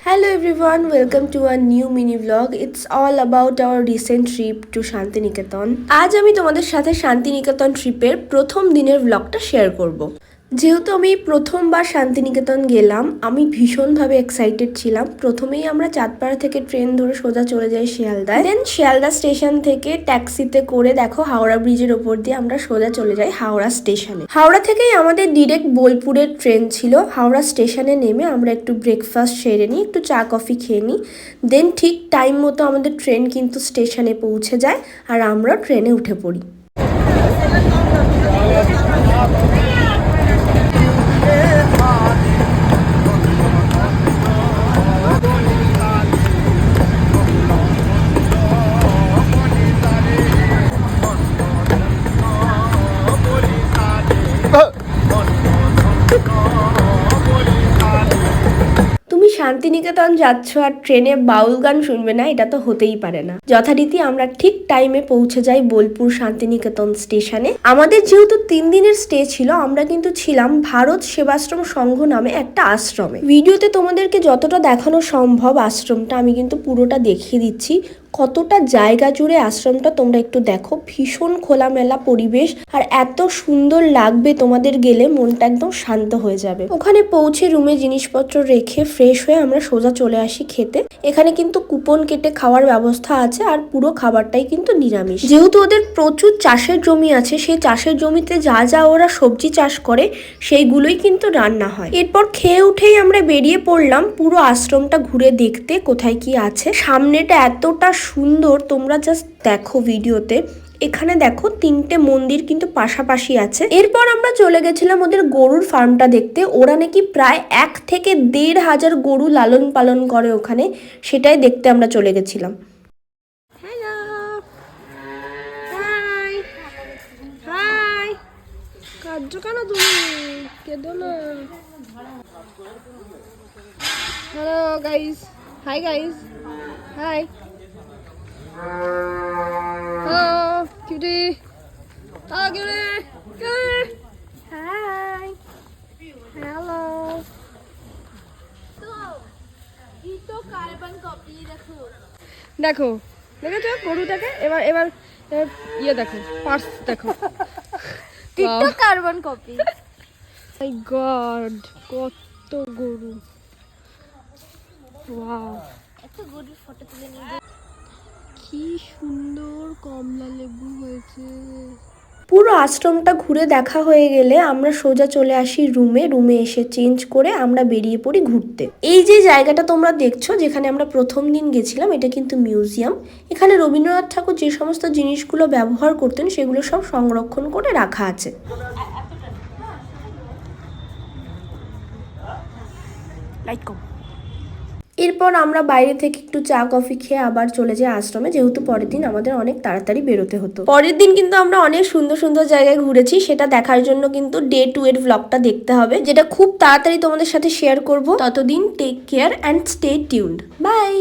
Hello everyone, welcome to a new mini vlog. It's all about our recent trip to Santiniketan. আজ আমি তোমাদের সাথে শান্তিনিকেতন ট্রিপের প্রথম দিনের ভ্লগটা শেয়ার করব। যেহেতু আমি প্রথমবার শান্তিনিকেতন গেলাম, আমি ভীষণভাবে এক্সাইটেড ছিলাম। প্রথমেই আমরা চাঁদপাড়া থেকে ট্রেন ধরে সোজা চলে যাই শিয়ালদায়। দেন শিয়ালদা স্টেশন থেকে ট্যাক্সিতে করে দেখো হাওড়া ব্রিজের ওপর দিয়ে আমরা সোজা চলে যাই হাওড়া স্টেশনে। হাওড়া থেকেই আমাদের ডিরেক্ট বোলপুরের ট্রেন ছিল। হাওড়া স্টেশনে নেমে আমরা একটু ব্রেকফাস্ট সেরে নিই, একটু চা কফি খেয়ে নিই। দেন ঠিক টাইম মতো আমাদের ট্রেন কিন্তু স্টেশনে পৌঁছে যায় আর আমরা ট্রেনে উঠে পড়ি। শান্তিনিকেতন যাচ্ছ আর ট্রেনে বাউল গান শুনবে না, এটা তো হতেই পারে না। যথারীতি আমরা ঠিক টাইমে পৌঁছে যাই বোলপুর শান্তিনিকেতন স্টেশনে। আমাদের যেহেতু 3 দিনের স্টে ছিল, আমরা কিন্তু ছিলাম ভারত সেবাশ্রম সংঘ নামে একটা আশ্রমে। ভিডিওতে তোমাদেরকে যতটা দেখানো সম্ভব আশ্রমটা আমি কিন্তু পুরোটা দেখিয়ে দিচ্ছি। কতটা জায়গা জুড়ে আশ্রমটা তোমরা একটু দেখো, ভীষণ খোলামেলা পরিবেশ আর এত সুন্দর লাগবে তোমাদের গেলে, মনটা একদম শান্ত হয়ে যাবে। ওখানে পৌঁছে রুমে জিনিসপত্র রেখে ফ্রেশ হয়ে আমরা সোজা চলে আসি খেতে। এখানে কিন্তু কুপন কেটে খাওয়ার ব্যবস্থা আছে আর পুরো খাবারটাই কিন্তু নিরামিষ। যেহেতু ওদের প্রচুর চাষের জমি আছে, সেই চাষের জমিতে যা যা ওরা সবজি চাষ করে সেইগুলোই কিন্তু রান্না হয়। এরপর খেয়ে উঠেই আমরা বেরিয়ে পড়লাম পুরো আশ্রমটা ঘুরে দেখতে কোথায় কি আছে। সামনেটা এতটা সুন্দর, তোমরা জাস্ট দেখো ভিডিওতে। এখানে দেখো 3টে মন্দির কিন্তু পাশাপাশি আছে। এরপর আমরা চলে গেছিলাম ওদের গরুর ফার্মটা দেখতে। ওরা নাকি প্রায় 1 থেকে 1,500 গরু লালন পালন করে ওখানে, সেটাই দেখতে আমরা চলে গেছিলাম। Hello guys, hi guys, hi, hello cutie, hello cutie, cutie, hi, hello. তো কার্বন কপি দেখো, দেখো দেখেছো গরুটাকে। এবার এবার ইয়ে দেখো, পার্স দেখো, টিকটক কার্বন কপি। মাই গড, কত গরু! ওয়াও, এত গরুর ফটো তুলে নিয়ে কি সুন্দর কমলা লেবু হয়েছে। পুরো আশ্রমটা ঘুরে দেখা হয়ে গেলে আমরা সোজা চলে আসি রুমে এসে চেঞ্জ করে আমরা বেরিয়ে পড়ি ঘুরতে। এই যে জায়গাটা তোমরা দেখছো, যেখানে আমরা প্রথম দিন গেছিলাম, এটা কিন্তু মিউজিয়াম। এখানে রবীন্দ্রনাথ ঠাকুর যে সমস্ত জিনিসগুলো ব্যবহার করতেন সেগুলো সব সংরক্ষণ করে রাখা আছে। এরপর আমরা বাইরে থেকে একটু চা কফি খেয়ে আবার চলে যাই আশ্রমে, যেহেতু পরের দিন আমাদের অনেক তাড়াতাড়ি বেরোতে হতো। পরের দিন কিন্তু আমরা অনেক সুন্দর সুন্দর জায়গায় ঘুরেছি, সেটা দেখার জন্য কিন্তু ডে 2 এর ভ্লগটা দেখতে হবে, যেটা খুব তাড়াতাড়ি তোমাদের সাথে শেয়ার করব। ততদিন take care and stay tuned. By.